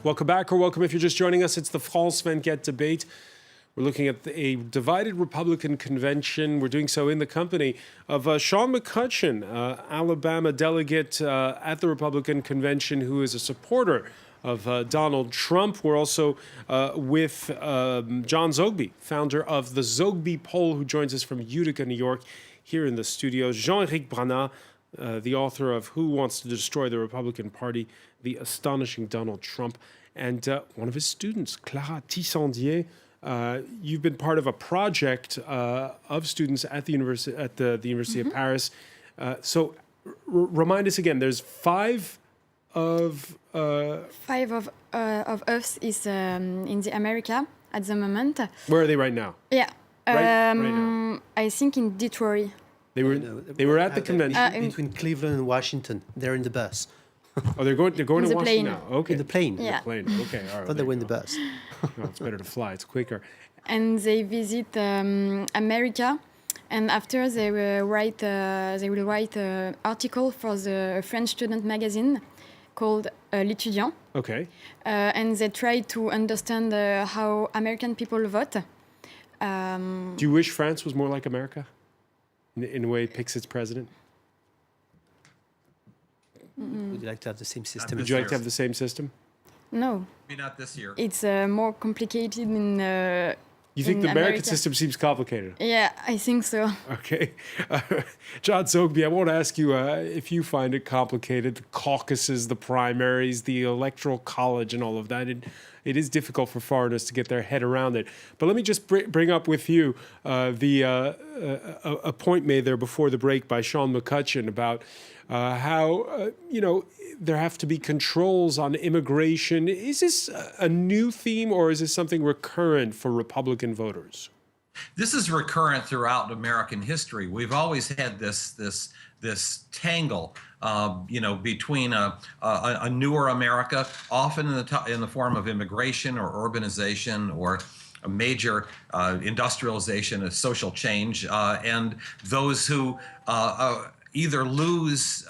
Welcome back, or welcome if you're just joining us. It's the France 24 debate. We're looking at a divided Republican convention. We're doing so in the company of Sean McCutcheon, Alabama delegate at the Republican convention, who is a supporter of Donald Trump. We're also with John Zogby, founder of the Zogby Poll, who joins us from Utica, New York, here in the studio. Jean-Éric Brana, the author of Who Wants to Destroy the Republican Party, The Astonishing Donald Trump, and one of his students, Clara Tissandier. You've been part of a project of students at the University of Paris. So remind us again, there's five of us is in the America at the moment. Where are they right now? Yeah. Right now. I think in Detroit. They were at the convention. Between Cleveland and Washington. They're in the bus. Oh, they're going to Washington plane. now. Okay. In the plane. Yeah. The plane. Okay. All right. But they were in the bus. No, it's better to fly. It's quicker. And they visit America, and after they will write an article for the French student magazine called L'Étudiant. Okay. And they try to understand how American people vote. Do you wish France was more like America in the way it picks its president? Would you like to have the same system? Would you like to have the same system? No. Maybe not this year. It's more complicated in You think in the American America. system seems complicated? Yeah, I think so. Okay. John Zogby, I won't ask you if you find it complicated, the caucuses, the primaries, the electoral college and all of that. It is difficult for foreigners to get their head around it. But let me just bring up with you a point made there before the break by Sean McCutcheon about how, there have to be controls on immigration. Is this a new theme, or is this something recurrent for Republican voters? This is recurrent throughout American history. We've always had this tangle, between a newer America, often in the form of immigration or urbanization or a major industrialization, a social change, and those who either lose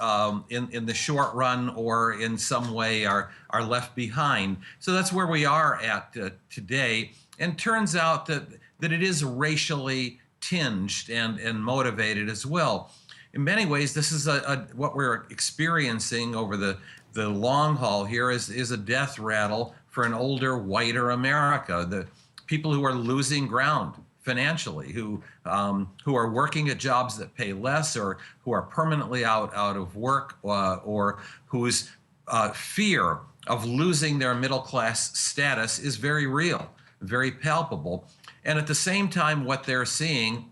in the short run or in some way are left behind. So that's where we are at today. And turns out that it is racially tinged and motivated as well. In many ways, this is what we're experiencing over the long haul here is a death rattle for an older, whiter America. The people who are losing ground financially, who are working at jobs that pay less, or who are permanently out of work, or whose fear of losing their middle class status is very real, very palpable. And at the same time, what they're seeing,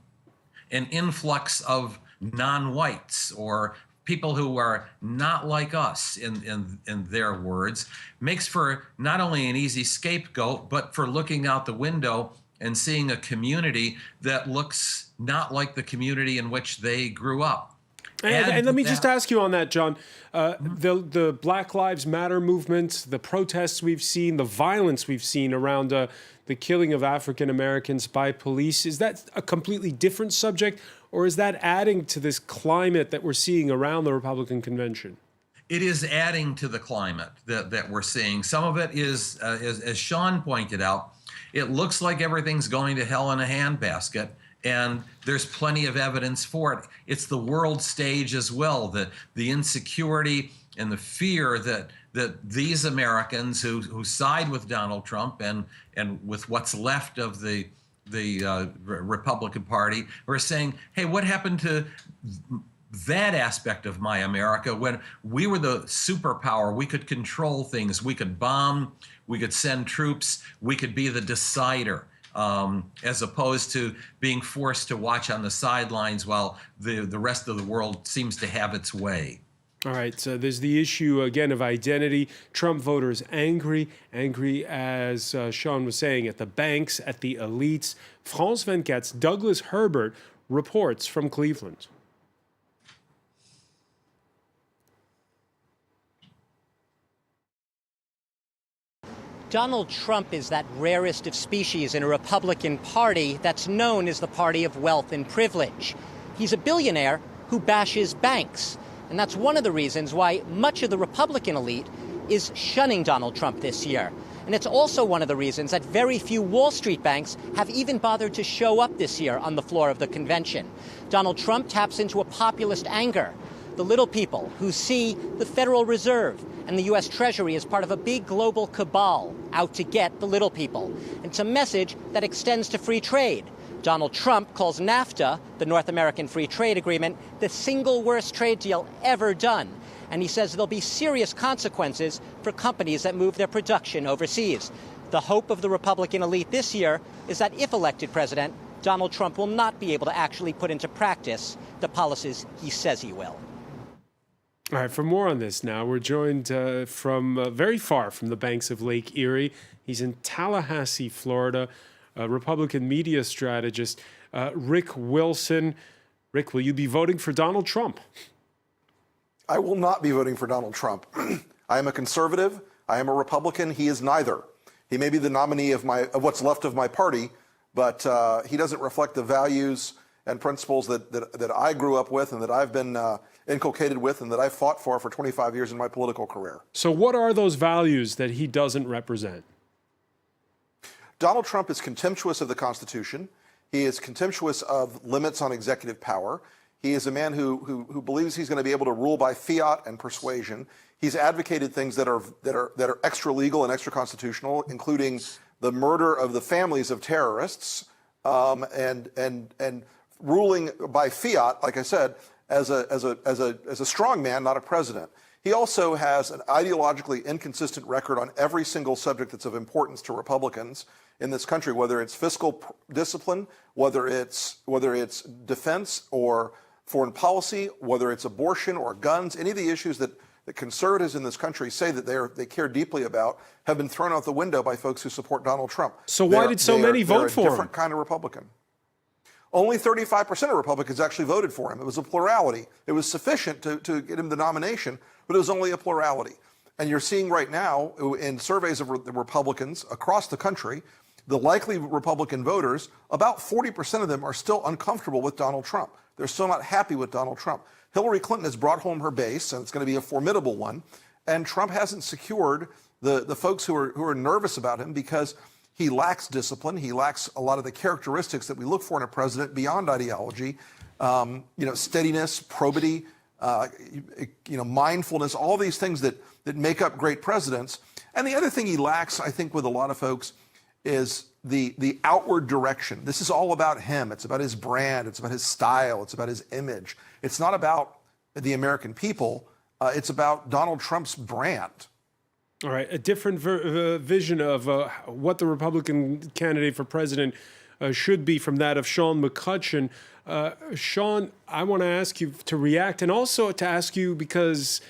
an influx of non-whites or people who are not like us, in their words, makes for not only an easy scapegoat, but for looking out the window and seeing a community that looks not like the community in which they grew up. And let me just ask you on that, John. The Black Lives Matter movement, the protests we've seen, the violence we've seen around the killing of African Americans by police, is that a completely different subject, or is that adding to this climate that we're seeing around the Republican convention? It is adding to the climate that we're seeing. Some of it is, as Sean pointed out, it looks like everything's going to hell in a handbasket, and there's plenty of evidence for it. It's the world stage as well, the insecurity and the fear that these Americans who side with Donald Trump and with what's left of the Republican Party are saying, hey, what happened to that aspect of my America when we were the superpower? We could control things. We could bomb. We could send troops. We could be the decider, as opposed to being forced to watch on the sidelines while the rest of the world seems to have its way. All right, so there's the issue, again, of identity. Trump voters angry, as Sean was saying, at the banks, at the elites. France 24's Douglas Herbert reports from Cleveland. Donald Trump is that rarest of species in a Republican Party that's known as the party of wealth and privilege. He's a billionaire who bashes banks. And that's one of the reasons why much of the Republican elite is shunning Donald Trump this year. And it's also one of the reasons that very few Wall Street banks have even bothered to show up this year on the floor of the convention. Donald Trump taps into a populist anger. The little people who see the Federal Reserve and the U.S. Treasury as part of a big global cabal out to get the little people. It's a message that extends to free trade. Donald Trump calls NAFTA, the North American Free Trade Agreement, the single worst trade deal ever done. And he says there'll be serious consequences for companies that move their production overseas. The hope of the Republican elite this year is that if elected president, Donald Trump will not be able to actually put into practice the policies he says he will. All right, for more on this now, we're joined from very far from the banks of Lake Erie. He's in Tallahassee, Florida, a Republican media strategist, Rick Wilson. Rick, will you be voting for Donald Trump? I will not be voting for Donald Trump. I am a conservative. I am a Republican. He is neither. He may be the nominee of what's left of my party, but he doesn't reflect the values and principles that I grew up with and that I've been inculcated with and that I've fought for 25 years in my political career. So what are those values that he doesn't represent? Donald Trump is contemptuous of the Constitution. He is contemptuous of limits on executive power. He is a man who believes he's going to be able to rule by fiat and persuasion. He's advocated things that are extra legal and extra constitutional, including the murder of the families of terrorists, and ruling by fiat, like I said, as a strong man, not a president. He also has an ideologically inconsistent record on every single subject that's of importance to Republicans in this country, whether it's fiscal discipline, whether it's defense or foreign policy, whether it's abortion or guns. Any of the issues that conservatives in this country say that they care deeply about have been thrown out the window by folks who support Donald Trump. So why did so many vote for him? They're a different kind of Republican. Only 35% of Republicans actually voted for him. It was a plurality. It was sufficient to get him the nomination, but it was only a plurality. And you're seeing right now in surveys of the Republicans across the country, the likely Republican voters, about 40% of them are still uncomfortable with Donald Trump. They're still not happy with Donald Trump. Hillary Clinton has brought home her base, and it's going to be a formidable one. And Trump hasn't secured the folks who are nervous about him because he lacks discipline. He lacks a lot of the characteristics that we look for in a president beyond ideology. Steadiness, probity, mindfulness, all these things that make up great presidents. And the other thing he lacks, I think, with a lot of folks is the outward direction. This is all about him. It's about his brand. It's about his style. It's about his image. It's not about the American people. It's about Donald Trump's brand. All right, a different vision of what the Republican candidate for president should be from that of Sean McCutcheon. Sean, I want to ask you to react and also to ask you because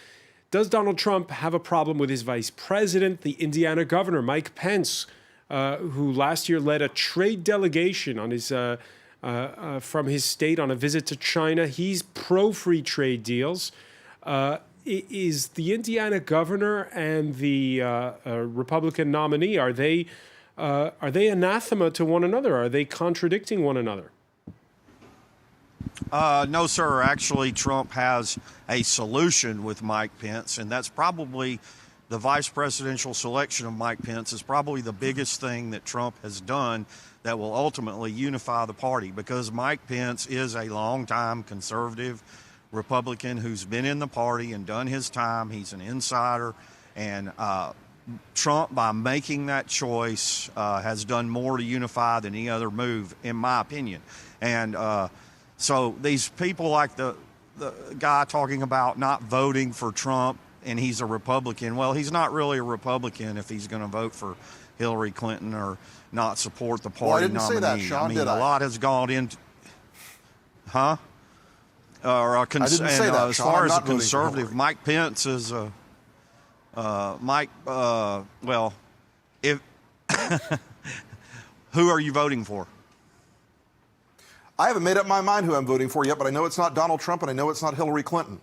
does Donald Trump have a problem with his vice president, the Indiana governor, Mike Pence, who last year led a trade delegation on his from his state on a visit to China? He's pro-free trade deals. Is the Indiana governor and the Republican nominee, are they anathema to one another? Are they contradicting one another? No, sir. Actually, Trump has a solution with Mike Pence, and that's probably the vice presidential selection of Mike Pence is probably the biggest thing that Trump has done that will ultimately unify the party, because Mike Pence is a longtime conservative Republican who's been in the party and done his time. He's an insider, and Trump, by making that choice, has done more to unify than any other move, in my opinion. And so these people like the guy talking about not voting for Trump and he's a Republican, well, he's not really a Republican if he's going to vote for Hillary Clinton or not support the party nominee. Well, I didn't say that, Sean, I mean, did I? A lot has gone into... Huh? I didn't say that, as Sean. far I'm as a not voting for conservative, Hillary. Mike Pence is well, if who are you voting for? I haven't made up my mind who I'm voting for yet, but I know it's not Donald Trump and I know it's not Hillary Clinton.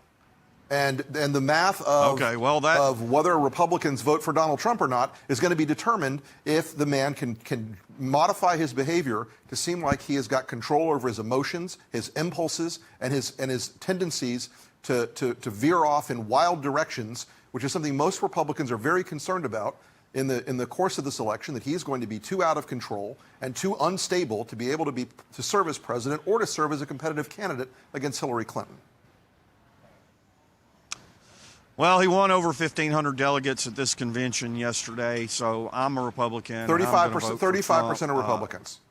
And the math of, of whether Republicans vote for Donald Trump or not is going to be determined if the man can modify his behavior to seem like he has got control over his emotions, his impulses, and his tendencies to veer off in wild directions, which is something most Republicans are very concerned about in the course of this election, that he is going to be too out of control and too unstable to be able to serve as president or to serve as a competitive candidate against Hillary Clinton. Well, he won over 1,500 delegates at this convention yesterday, so I'm a Republican. 35% of Republicans.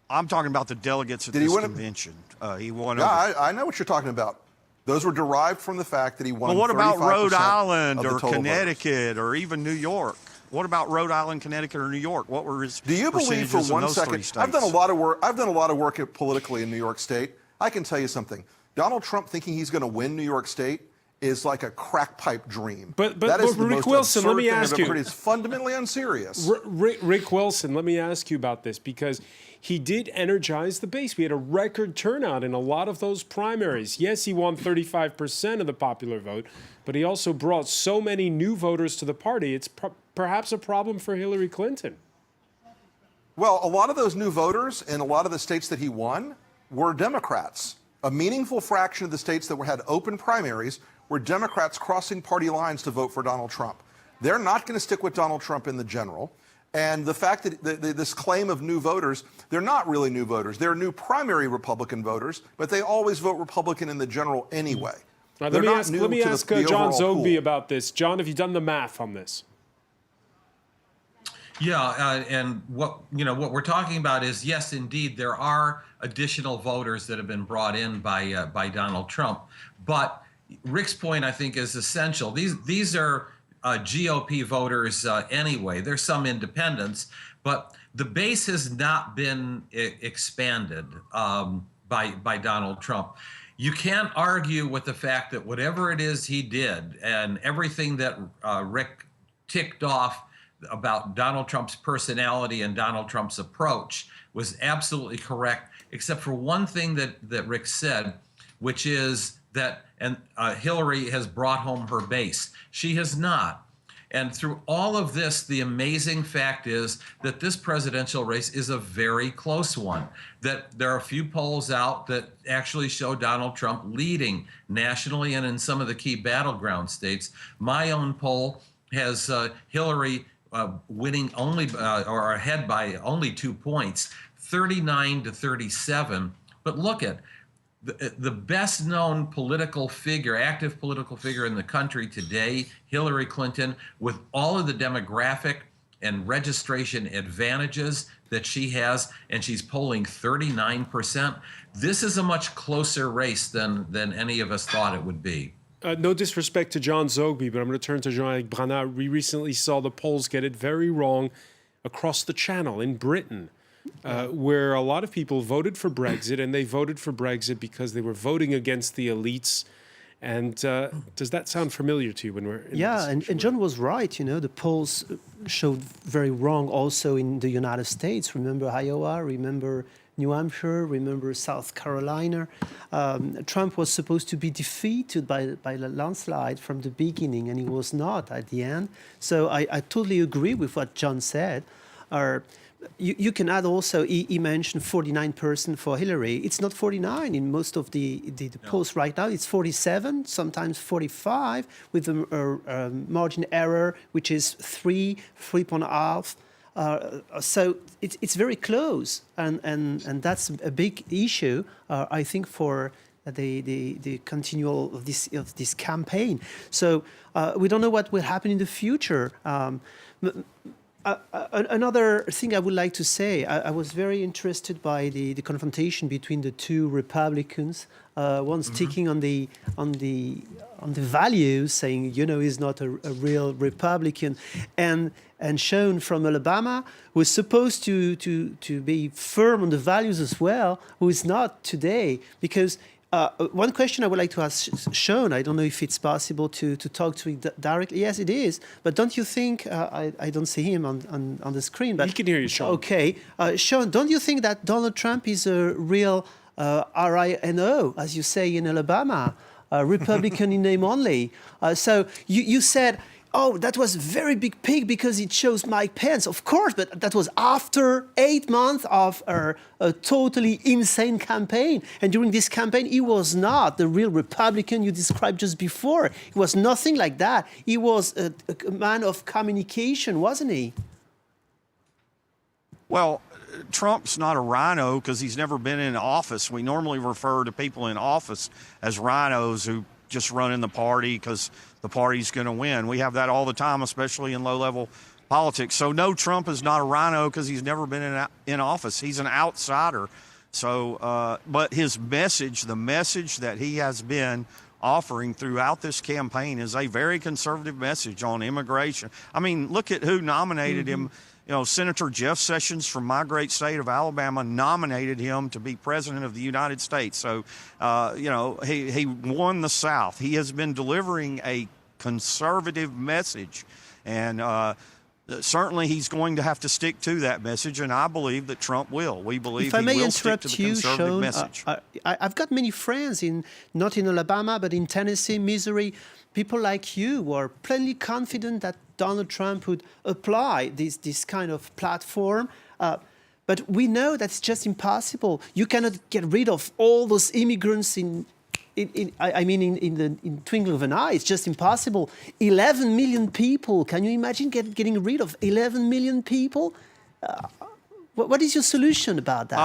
I'm talking about the delegates at this convention. He won. Yeah, I know what you're talking about. Those were derived from the fact that he won. Well, what about Rhode Island or Connecticut or even New York? What about Rhode Island, Connecticut, or New York? What were his Do you believe for one second? I've done a lot of work. I've done a lot of work politically in New York State. I can tell you something. Donald Trump thinking he's going to win New York State is like a crack pipe dream. But that is the Rick most Wilson, let me absurd ask thing I've ever you. heard. It's fundamentally unserious. Rick Wilson, let me ask you about this, because he did energize the base. We had a record turnout in a lot of those primaries. Yes, he won 35% of the popular vote, but he also brought so many new voters to the party. It's perhaps a problem for Hillary Clinton. Well, a lot of those new voters in a lot of the states that he won were Democrats. A meaningful fraction of the states that had open primaries were Democrats crossing party lines to vote for Donald Trump. They're not going to stick with Donald Trump in the general. And the fact that this claim of new voters, they're not really new voters. They're new primary Republican voters, but they always vote Republican in the general anyway. Let me ask John Zogby about this. John, have you done the math on this? Yeah, and what we're talking about is, yes, indeed, there are additional voters that have been brought in by Donald Trump. But Rick's point, I think, is essential. These are GOP voters anyway. There's some independents, but the base has not been expanded by Donald Trump. You can't argue with the fact that whatever it is he did and everything that Rick ticked off about Donald Trump's personality and Donald Trump's approach was absolutely correct, except for one thing that Rick said, which is that Hillary has brought home her base. She has not. And through all of this, the amazing fact is that this presidential race is a very close one, that there are a few polls out that actually show Donald Trump leading nationally and in some of the key battleground states. My own poll has Hillary winning only or ahead by only 2 points, 39 to 37. But look at the best known political figure, active political figure in the country today, Hillary Clinton, with all of the demographic and registration advantages that she has, and she's polling 39%. This is a much closer race than any of us thought it would be. No disrespect to John Zogby, but I'm going to turn to Jean-Luc Brunat. We recently saw the polls get it very wrong across the channel in Britain, where a lot of people voted for Brexit, and they voted for Brexit because they were voting against the elites. And does that sound familiar to you when we're in this situation? And John was right. You know, the polls showed very wrong also in the United States. Remember Iowa, remember New Hampshire, remember South Carolina. Trump was supposed to be defeated by a landslide from the beginning, and he was not at the end. So I totally agree with what John said. You can add also, he mentioned 49% for Hillary. It's not 49 in most of the polls right now. It's 47, sometimes 45, with a margin error, which is 3.5. So it's very close, and that's a big issue, I think, for the continual of this campaign. So we don't know what will happen in the future. Another thing I would like to say, I was very interested by the confrontation between the two Republicans. One sticking on the values, saying he's not a real Republican, and Sean from Alabama was supposed to be firm on the values as well, who is not today, because. One question I would like to ask Sean, I don't know if it's possible to talk to him directly. Yes, it is. But don't you think, I don't see him on the screen. But he can hear you, Sean. Okay. Sean, don't you think that Donald Trump is a real RINO, as you say in Alabama, Republican in name only? So you said, oh, that was a very big peak because it shows Mike Pence. Of course, but that was after 8 months of a totally insane campaign. And during this campaign, he was not the real Republican you described just before. He was nothing like that. He was a man of communication, wasn't he? Well, Trump's not a rhino because he's never been in office. We normally refer to people in office as rhinos who just run in the party because the party's going to win. We have that all the time, especially in low-level politics. So no, Trump is not a rhino because he's never been in office. He's an outsider. So, but his message, the message that he has been offering throughout this campaign is a very conservative message on immigration. I mean, look at who nominated him. You know, Senator Jeff Sessions from my great state of Alabama nominated him to be president of the United States. So, you know, he won the South. He has been delivering a conservative message, and certainly he's going to have to stick to that message, and I believe that Trump will. We believe he will stick to the conservative message. I've got many friends, not in Alabama, but in Tennessee, Missouri, people like you who are plainly confident that Donald Trump would apply this kind of platform. But we know that's just impossible. You cannot get rid of all those immigrants in the twinkling of an eye. It's just impossible. 11 million people. Can you imagine getting rid of 11 million people? What is your solution about that?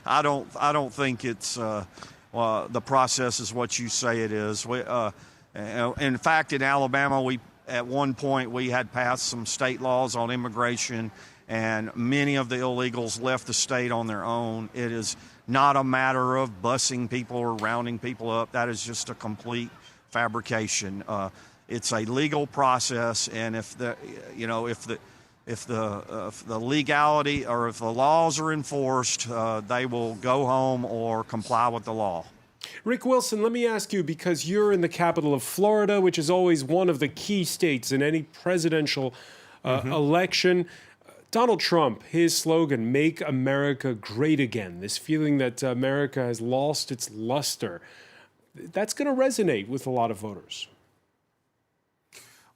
I don't think it's the process is what you say it is. In fact, in Alabama, at one point we had passed some state laws on immigration, and many of the illegals left the state on their own. It is not a matter of busing people or rounding people up. That is just a complete fabrication. It's a legal process, and if the legality or if the laws are enforced, they will go home or comply with the law. Rick Wilson, let me ask you, because you're in the capital of Florida, which is always one of the key states in any presidential election. Donald Trump, his slogan, "Make America Great Again," this feeling that America has lost its luster, that's going to resonate with a lot of voters.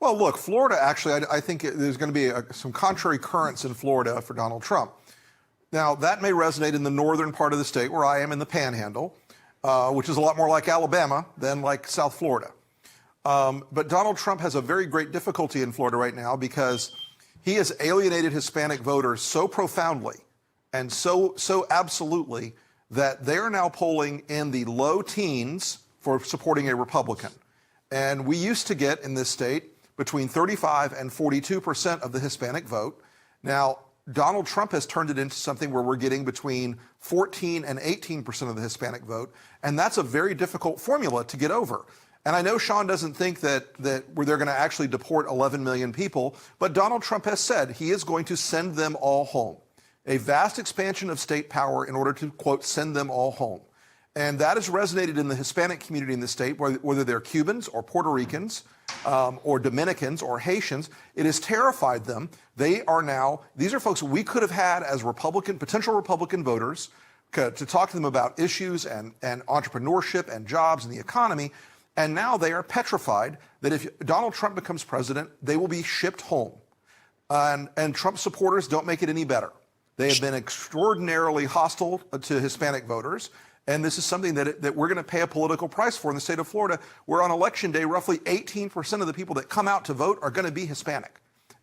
Well, look, Florida, actually, I think there's going to be some contrary currents in Florida for Donald Trump. Now, that may resonate in the northern part of the state where I am in the Panhandle, which is a lot more like Alabama than like South Florida. But Donald Trump has a very great difficulty in Florida right now because he has alienated Hispanic voters so profoundly and so absolutely that they are now polling in the low teens for supporting a Republican. And we used to get in this state between 35 and 42% of the Hispanic vote. Now, Donald Trump has turned it into something where we're getting between 14 and 18% of the Hispanic vote, and that's a very difficult formula to get over. And I know Sean doesn't think that they're going to actually deport 11 million people, but Donald Trump has said he is going to send them all home. A vast expansion of state power in order to, quote, send them all home. And that has resonated in the Hispanic community in the state, whether they're Cubans or Puerto Ricans or Dominicans or Haitians. It has terrified them. These are folks we could have had as potential Republican voters to talk to them about issues and entrepreneurship and jobs and the economy. And now they are petrified that if Donald Trump becomes president, they will be shipped home. And Trump supporters don't make it any better. They have been extraordinarily hostile to Hispanic voters. And this is something that we're going to pay a political price for in the state of Florida, where on election day, roughly 18% of the people that come out to vote are going to be Hispanic.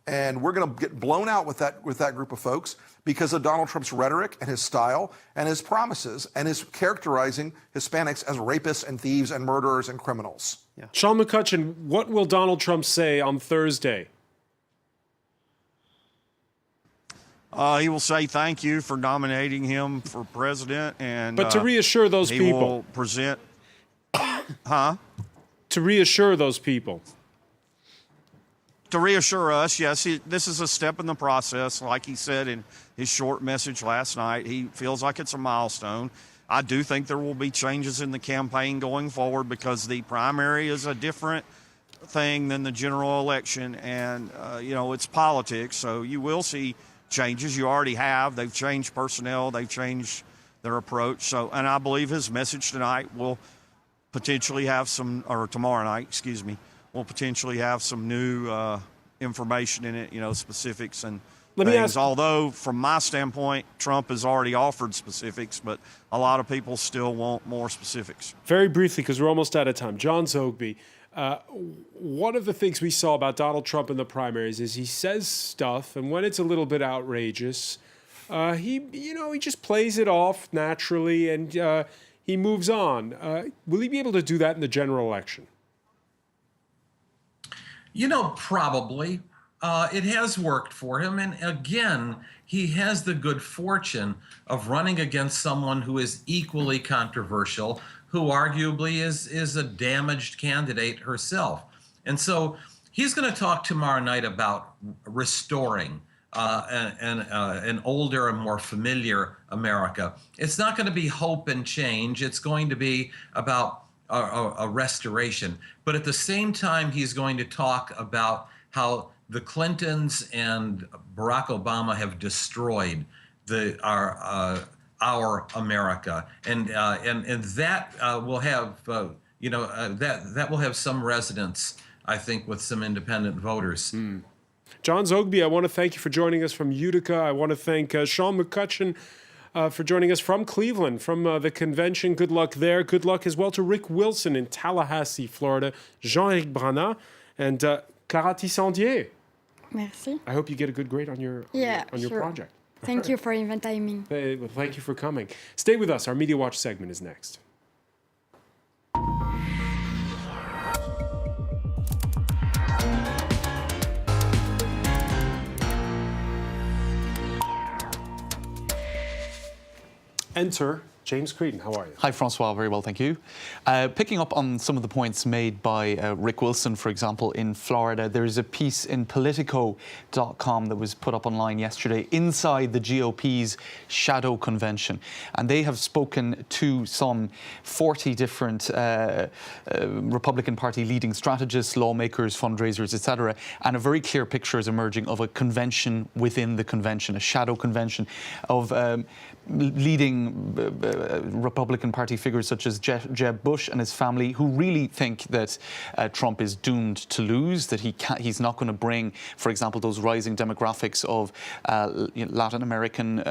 And we're going to get blown out with that group of folks because of Donald Trump's rhetoric and his style and his promises and his characterizing Hispanics as rapists and thieves and murderers and criminals. Yeah. Sean McCutcheon, what will Donald Trump say on Thursday? He will say thank you for nominating him for president, but to reassure those people, he will present, to reassure those people, to reassure us, yes, this is a step in the process. Like he said in his short message last night, he feels like it's a milestone. I do think there will be changes in the campaign going forward because the primary is a different thing than the general election, and it's politics, so you will see changes. You already have. They've changed personnel. They've changed their approach. And I believe his message tonight will potentially have tomorrow night, will potentially have some new information in it, specifics and Let me things. ask- Although, from my standpoint, Trump has already offered specifics, but a lot of people still want more specifics. Very briefly, because we're almost out of time. John Zogby, one of the things we saw about Donald Trump in the primaries is he says stuff, and when it's a little bit outrageous, he just plays it off naturally, and he moves on. Will he be able to do that in the general election? Probably. It has worked for him. And again, he has the good fortune of running against someone who is equally controversial, who arguably is a damaged candidate herself. And so he's going to talk tomorrow night about restoring an older and more familiar America. It's not going to be hope and change. It's going to be about a restoration. But at the same time, he's going to talk about how the Clintons and Barack Obama have destroyed our America, and that will have that will have some resonance, I think, with some independent voters. John Zogby, I want to thank you for joining us from Utica. I want to thank Sean McCutcheon for joining us from Cleveland, from the convention. Good luck there. Good luck as well to Rick Wilson in Tallahassee, Florida, Jean-Éric Brana, and Clara Tissandier. Merci. I hope you get a good grade on your Sure. project. Thank you for inviting me. Well, thank you for coming. Stay with us. Our Media Watch segment is next. Enter James Creedon. How are you? Hi, François. Very well, thank you. Picking up on some of the points made by Rick Wilson, for example, in Florida, there is a piece in Politico.com that was put up online yesterday inside the GOP's shadow convention. And they have spoken to some 40 different Republican Party leading strategists, lawmakers, fundraisers, etc. And a very clear picture is emerging of a convention within the convention, a shadow convention of leading Republican Party figures such as Jeb Bush and his family, who really think that Trump is doomed to lose, that he's not going to bring, for example, those rising demographics of Latin American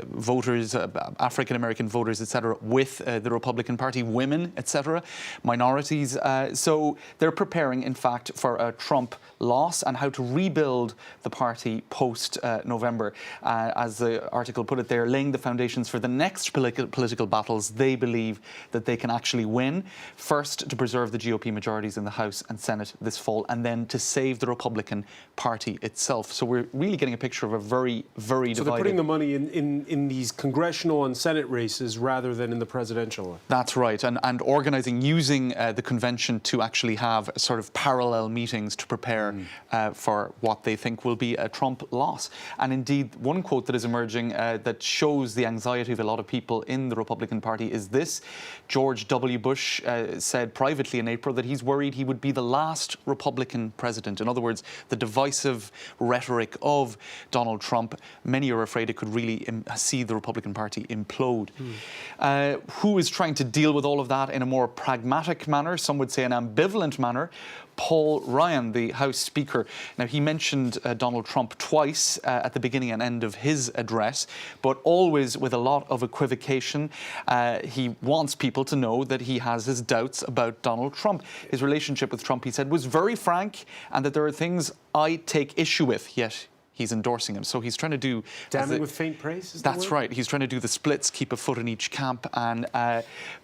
voters, African American voters, etc., with the Republican Party, women, etc., minorities. So they're preparing, in fact, for a Trump loss and how to rebuild the party post-November. As the article put it, they're laying the foundations for the next political battles they believe that they can actually win. First, to preserve the GOP majorities in the House and Senate this fall, and then to save the Republican Party itself. So we're really getting a picture of a very, very divided... So they're putting the money in these congressional and Senate races rather than in the presidential. That's right. And organising, using the convention to actually have sort of parallel meetings to prepare for what they think will be a Trump loss. And indeed, one quote that is emerging that shows the anxiety of a lot of people in the Republican Party is this. George W. Bush said privately in April that he's worried he would be the last Republican president. In other words, the divisive rhetoric of Donald Trump, many are afraid it could really see the Republican Party implode. Who is trying to deal with all of that in a more pragmatic manner, some would say an ambivalent manner? Paul Ryan, the House Speaker. Now, he mentioned Donald Trump twice at the beginning and end of his address, but always with a lot of equivocation. He wants people to know that he has his doubts about Donald Trump. His relationship with Trump, he said, was very frank, and that there are things I take issue with, yet he's endorsing him. So he's trying to do... Damning with faint praise, is That's right. He's trying to do the splits, keep a foot in each camp, and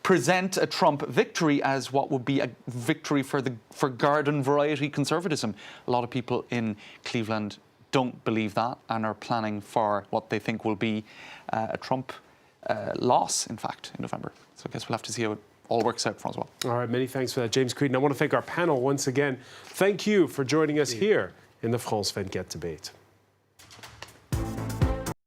present a Trump victory as what would be a victory for garden variety conservatism. A lot of people in Cleveland don't believe that and are planning for what they think will be a Trump loss, in fact, in November. So I guess we'll have to see how it all works out, François. All right, many thanks for that, James Creedon. I want to thank our panel once again. Thank you for joining us here in the France 24 debate.